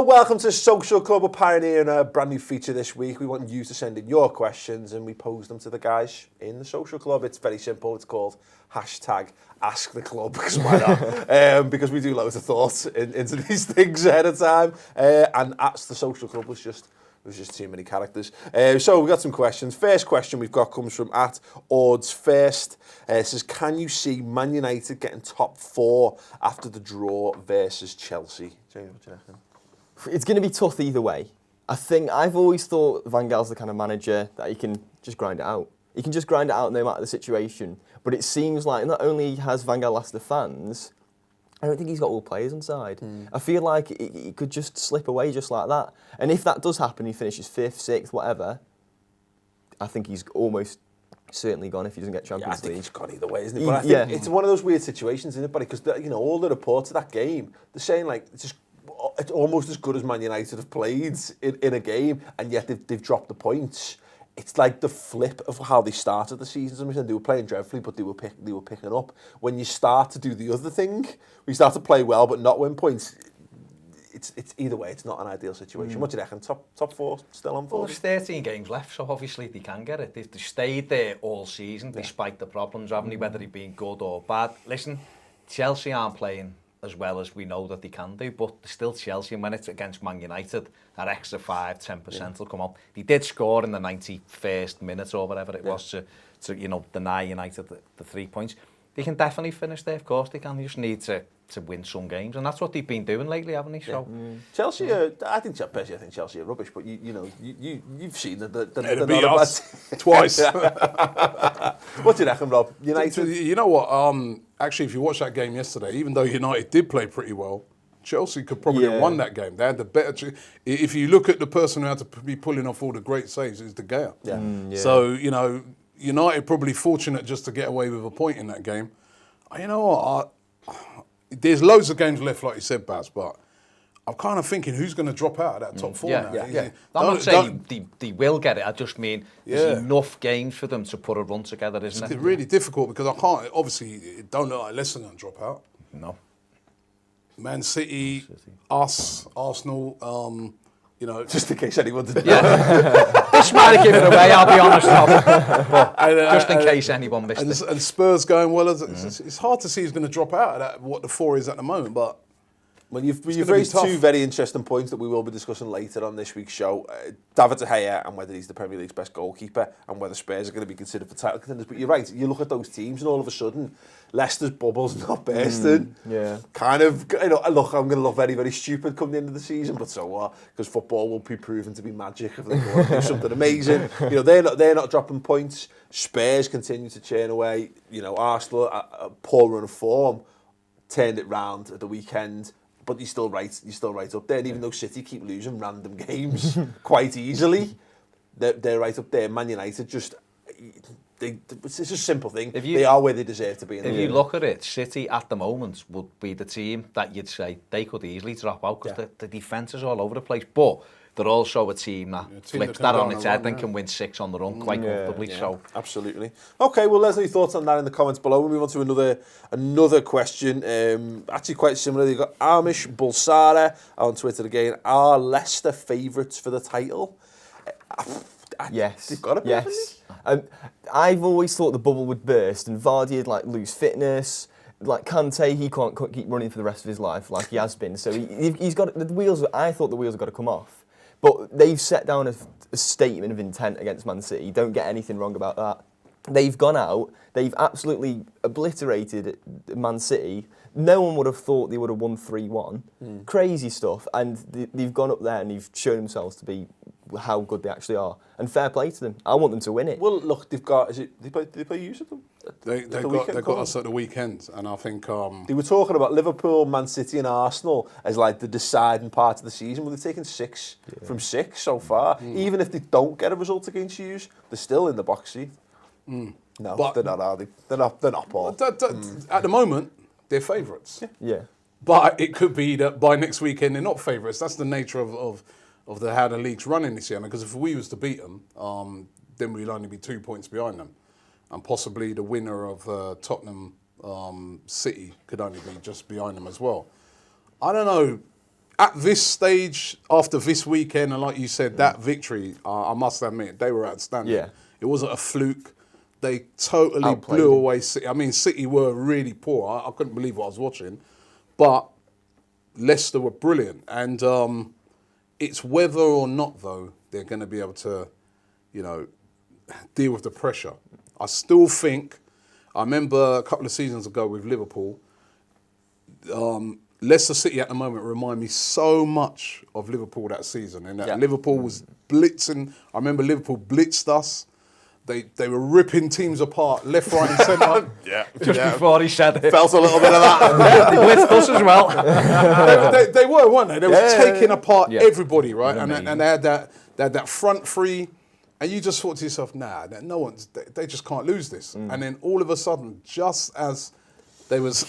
Hello, welcome to Social Club. We're pioneering a brand new feature this week. We want you to send in your questions and we pose them to the guys in the Social Club. It's very simple. It's called #AskTheClub, because why not? Because we do loads of thought into these things ahead of time. And Ask the Social Club was just too many characters. So we've got some questions. First question we've got comes from @OddsFirst. It says, can you see Man United getting top 4 after the draw versus Chelsea? Jamie, what do you reckon? It's going to be tough either way. I've always thought Van Gaal's the kind of manager that he can just grind it out. He can just grind it out no matter the situation. But it seems like not only has Van Gaal lost the fans, I don't think he's got all players inside. I feel like he could just slip away just like that. And if that does happen, he finishes 5th, 6th, whatever, I think he's almost certainly gone if he doesn't get Champions League. I think he's gone either way, isn't it? But I think it's one of those weird situations, isn't it, buddy? Because all the reports of that game, they're saying like it's almost as good as Man United have played in a game, and yet they've dropped the points. It's like the flip of how they started the season. They were playing dreadfully, but they were picking up. When you start to do the other thing, we start to play well but not win points. It's either way. It's not an ideal situation. What do you reckon? Top 4 still on 4? Well, there's 13 games left, so obviously they can get it. They've stayed there all season, despite the problems, haven't they? Whether they've been good or bad. Listen, Chelsea aren't playing as well as we know that they can do, but they're still Chelsea, and when it's against Man United, that extra 5-10% will come out. They did score in the 91st minute or whatever it was to deny United the 3 points. They can definitely finish there, of course they can. They just need to win some games, and that's what they've been doing lately, haven't they? So Chelsea, I think Chelsea are rubbish, but you've seen that they're beat us twice. What do you reckon, Rob? United. You know what? Actually, if you watch that game yesterday, even though United did play pretty well, Chelsea could probably have won that game. They had the better. If you look at the person who had to be pulling off all the great saves, it's De Gea. So United probably fortunate just to get away with a point in that game. You know what? There's loads of games left, like you said, Baz, but I'm kind of thinking who's going to drop out of that top 4 now. I'm not saying they will get it. I just mean there's enough games for them to put a run together, isn't it? It's really difficult because I can't. Obviously, it don't look like Leicester going to drop out. No. Man City, us, Arsenal. Just in case anyone didn't know. This might have given it away, I'll be honest, Rob. Just in case anyone missed it. And Spurs going well. It's hard to see who's going to drop out of that, what the 4 is at the moment, but... Well, you've raised 2 very interesting points that we will be discussing later on this week's show. David De Gea and whether he's the Premier League's best goalkeeper and whether Spurs are going to be considered for title contenders. But you're right, you look at those teams and all of a sudden, Leicester's bubble's not bursting. Kind of, look, I'm going to look very, very stupid come the end of the season, but so what? Because football will be proven to be magic if they go and do something amazing. They're not dropping points. Spurs continue to churn away. Arsenal, a poor run of form, turned it round at the weekend. But you're still right up there. And even though City keep losing random games quite easily, they're right up there. Man United it's just a simple thing. They are where they deserve to be. If you look at it, City at the moment would be the team that you'd say they could easily drop out because the defence is all over the place. But they're also a team that flips that on its head and can win 6 on the run quite comfortably. So absolutely. Okay, well, let us know your thoughts on that in the comments below. We'll move on to another question. Actually, quite similar. You've got Amish Bulsara on Twitter again. Are Leicester favourites for the title? Yes. They've got to be. Yes. I've always thought the bubble would burst and Vardy would lose fitness. Like Kante, he can't keep running for the rest of his life like he has been. So he's got the wheels. I thought the wheels have got to come off. But they've set down a statement of intent against Man City. Don't get anything wrong about that. They've gone out. They've absolutely obliterated Man City. No one would have thought they would have won 3-1. Crazy stuff. And they've gone up there and they've shown themselves to be how good they actually are. And fair play to them. I want them to win it. Well, look, they've got... Did they play you at them? They got us at the weekend, and I think... They were talking about Liverpool, Man City and Arsenal as the deciding part of the season. Well, they've taken 6 from 6 so far. Even if they don't get a result against you, they're still in the box seat. No, but they're not, are they? They're not, Paul. At the moment, they're favourites. Yeah. But it could be that by next weekend they're not favourites. That's the nature of how the league's running this year. Because if we was to beat them, then we'd only be 2 points behind them. And possibly the winner of Tottenham City could only be just behind them as well. I don't know. at this stage, after this weekend, and like you said, that victory, I must admit, they were outstanding. Yeah. It wasn't a fluke. They totally Outplayed blew them. away City. I mean, City were really poor. I couldn't believe what I was watching. But Leicester were brilliant. And it's whether or not, though, they're going to be able to, deal with the pressure. I still think, I remember a couple of seasons ago with Liverpool, Leicester City at the moment remind me so much of Liverpool that season. And that Liverpool was blitzing. I remember Liverpool blitzed us. They were ripping teams apart, left, right, and centre. Just before he said it. Felt a little bit of that. They blitzed us as well. they were, weren't they? They were taking apart Yeah. everybody, right? And they had that front three. And you just thought to yourself, nah, no one's. They just can't lose this. And then all of a sudden, just as they was,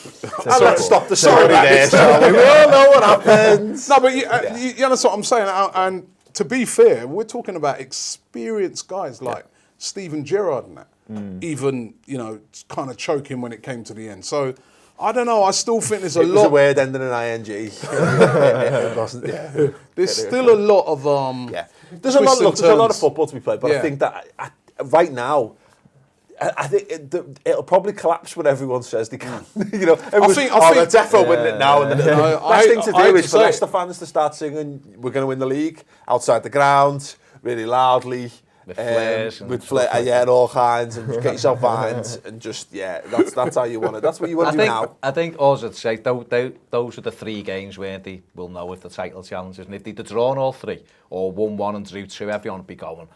Let's stop the story there, shall we? We all know what happens. no, but you understand what I'm saying. And to be fair, we're talking about experienced guys like Steven Gerrard and that, even kind of choking when it came to the end. So I don't know. I still think there's It was a word ending in ing. It wasn't. Yeah. There's still a lot of There's a lot. Look, there's a lot of turns. football to be played, but I think that right now, I think it'll probably collapse when everyone says they can. Everyone's, think- they're defo winning it now. And the best thing to I do hate is to for say it. Leicester fans to start singing, "We're going to win the league" outside the ground, really loudly. With flares and with and all kinds, and get yourself behind, and just that's how you want it. That's what you want to do now. I think also to say those are the 3 games where they will know if the title challenges, and if they'd have drawn all 3 or 1-1 and drew 2, everyone would be going,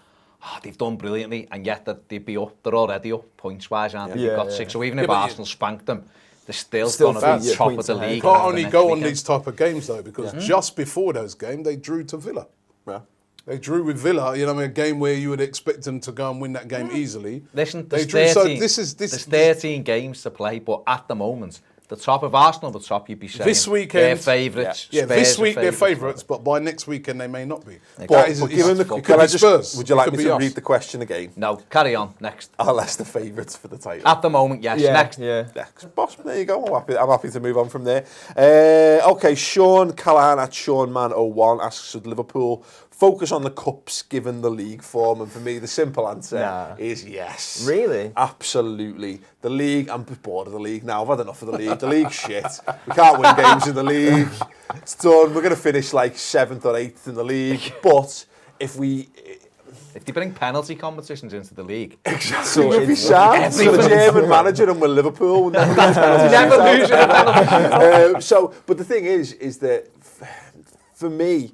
they've done brilliantly, and yet that they'd be up. They're already up points wise, aren't they? They've got 6. So even if Arsenal spanked them, they're still going to be top of the league. You can't only go on these type of games though, because just before those games they drew to Villa. Yeah. They drew with Villa, a game where you would expect them to go and win that game easily. Listen, they there's drew. 13, So there's 13 games to play, but at the moment, the top of Arsenal, the top you'd be saying, This weekend, they're favourites. Yeah, Spurs this are week they're favourites. favourites, but by next weekend they may not be. But given the, it could can be I just, Spurs. would you It like could me be to us. read the question again? No, carry on, next. Are Leicester favourites for the title? At the moment, yes. Next. Yeah. Boss, there you go. I'm happy to move on from there. Okay, Sean Callahan at SeanMan01 asks, should Liverpool focus on the cups given the league form? And for me, the simple answer is yes. Really? Absolutely. The league, I'm bored of the league now. I've had enough of the league. The league's shit. We can't win games in the league. It's done. We're going to finish like 7th or 8th in the league. But if they bring penalty competitions into the league, exactly, it would be sad. So the German manager and we're Liverpool. We'll never lose it. But the thing is that for me,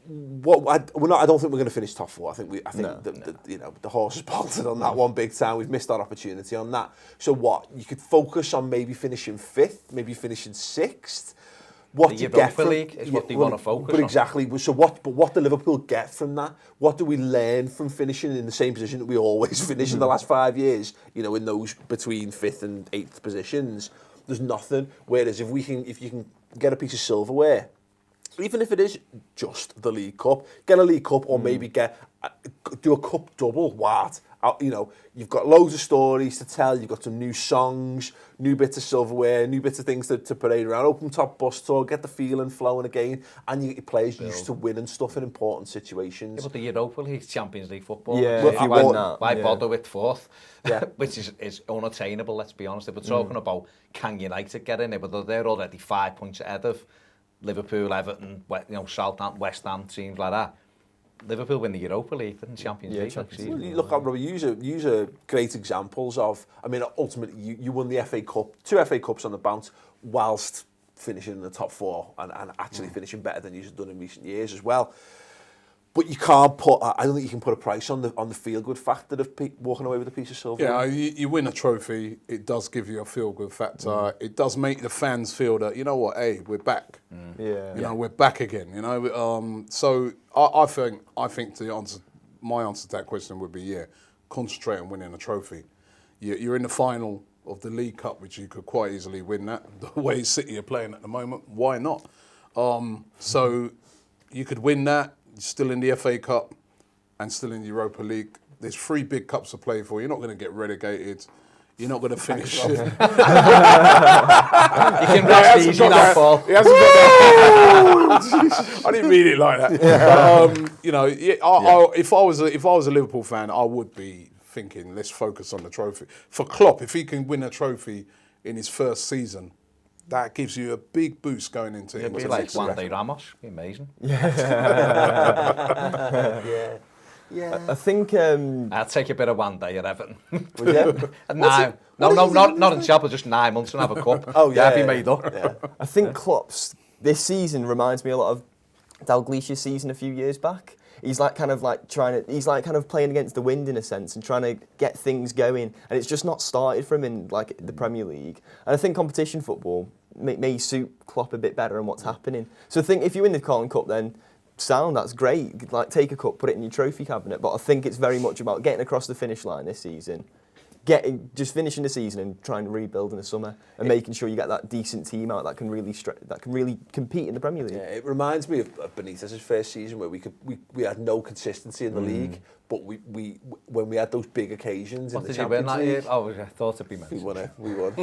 I don't think we're going to finish top 4. I think the horse is bolted on that one big time. We've missed our opportunity on that. So what? You could focus on maybe finishing 5th, maybe finishing 6th. What The you get Europa from League is what they want to focus but on. exactly. So what do Liverpool get from that? What do we learn from finishing in the same position that we always finish in the last 5 years? In those between 5th and 8th positions, there's nothing. Whereas if you can get a piece of silverware, even if it is just the League Cup, get a League Cup or maybe do a cup double. What? You've got loads of stories to tell. You've got some new songs, new bits of silverware, new bits of things to parade around. Open top bus tour, get the feeling flowing again, and you get your players used to winning stuff in important situations. Yeah, but the Europa League, Champions League football, why bother with 4th? Yeah. Which is unattainable, let's be honest. If we're talking about can United get in it, but they're already 5 points ahead of Liverpool, Everton, Southampton, West Ham, teams like that. Liverpool win the Europa League and Champions League. Well, you look at use a great examples of. I mean, ultimately, you won the FA Cup, 2 FA Cups on the bounce, whilst finishing in the top 4 and actually finishing better than you've done in recent years as well. But you can't I don't think you can put a price on the feel-good factor of walking away with a piece of silver. Yeah, you win a trophy, it does give you a feel-good factor. It does make the fans feel that, hey, we're back. We're back again. So I think my answer to that question would be concentrate on winning a trophy. You're in the final of the League Cup, which you could quite easily win that. The way City are playing at the moment, why not? So you could win that. Still in the FA Cup and still in the Europa League. There's 3 big cups to play for. You're not going to get relegated. you're not going to finish. You can rest easy now, Paul. He hasn't got that. I didn't mean it like that. But, you know, if I was a Liverpool fan, I would be thinking, let's focus on the trophy. For Klopp, if he can win a trophy in his first season, that gives you a big boost going into it. It'd be like one day Ramos. It'd be amazing. I think... I'd take a bit of one day at Everton. Would you? Not in Chapel, just 9 months and have a cup. Oh, yeah. That'd be made up. Yeah. I think Klopp's this season reminds me a lot of Dalglish's season a few years back. He's kind of playing against the wind in a sense and trying to get things going, and it's just not started for him in like the Premier League. And I think competition football may suit Klopp a bit better in what's happening. So I think if you win the Carling Cup, then sound, that's great. Like, take a cup, put it in your trophy cabinet. But I think it's very much about getting across the finish line this season, just finishing the season and trying to rebuild in the summer and making sure you get that decent team out that can really compete in the Premier League. Yeah, it reminds me of Benitez's first season where we had no consistency in the league, but we when we had those big occasions in the Champions League. What did you win that year? Oh, I thought it'd be mentioned. We won.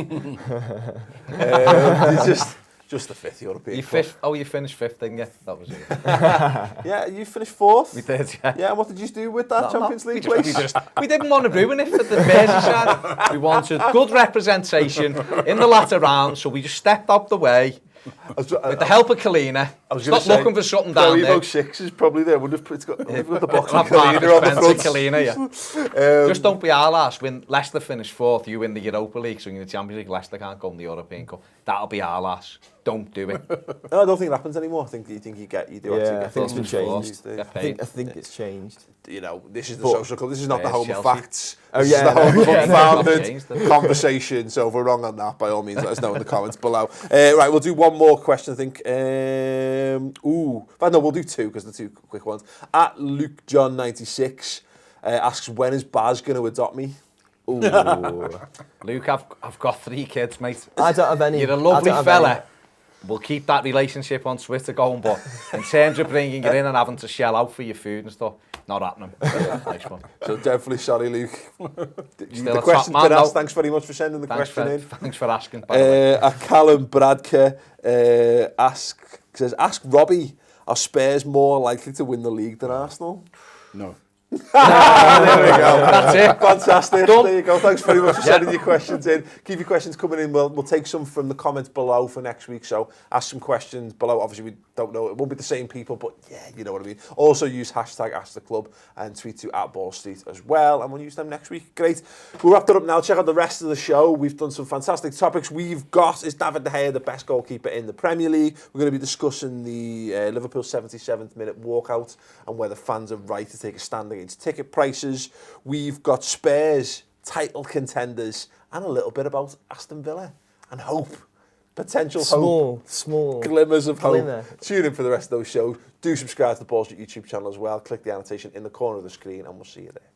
Just the 5th European Cup. You finished 5th, didn't you? That was it. Yeah, you finished 4th. We did, yeah. Yeah, and what did you do with that Champions League we place? we didn't want to ruin it for the Merseyside. We wanted good representation in the latter round, so we just stepped up the way. With the help of Kalina. Stop looking for something down there. Evo 6 is probably there. It's got the box of Kalina Kalina on the front. Kalina, just don't be our last. When Leicester finish 4th, you win the Europa League, so in the Champions League, Leicester can't go in the European Cup. That'll be our last. Don't do it. No, I don't think it happens anymore. I think you do actually get. I think it's been changed. I think it's changed. You know, this is the social club. This is not the home of facts. Oh, this is the home of unfounded Yeah. conversation. So if we're wrong on that, by all means, let us know in the comments below. Right, we'll do one more question, I think. But no, we'll do 2 because they're 2 quick ones. At Luke John 96 asks, when is Baz going to adopt me? Ooh. Luke, I've got 3 kids, mate. I don't have any. You're a lovely fella. We'll keep that relationship on Twitter going, but in terms of bringing you in and having to shell out for your food and stuff, not happening. Nice one. So definitely sorry, Luke. Still The question's been asked. Thanks very much for sending the question in. Thanks for asking. By the way. Callum Bradker says, ask Robbie, are Spurs more likely to win the league than Arsenal? No. There we go. That's it. Fantastic. Done. There you go. Thanks very much for sending your questions in. Keep your questions coming in. We'll take some from the comments below for next week. So ask some questions below. Obviously, we don't know. It won't be the same people, but yeah, you know what I mean. Also use hashtag #AskTheClub and tweet to @BallStreet as well. And we'll use them next week. Great. We'll wrap it up now. Check out the rest of the show. We've done some fantastic topics. We've got, is David De Gea the best goalkeeper in the Premier League? We're going to be discussing the Liverpool 77th minute walkout and whether fans are right to take a stand against ticket prices. We've got Spurs, title contenders, and a little bit about Aston Villa and hope. Potential hope. Small. Glimmers of glimmer. hope. Tune in for the rest of those shows. Do subscribe to the Ball Street YouTube channel as well. Click the annotation in the corner of the screen and we'll see you there.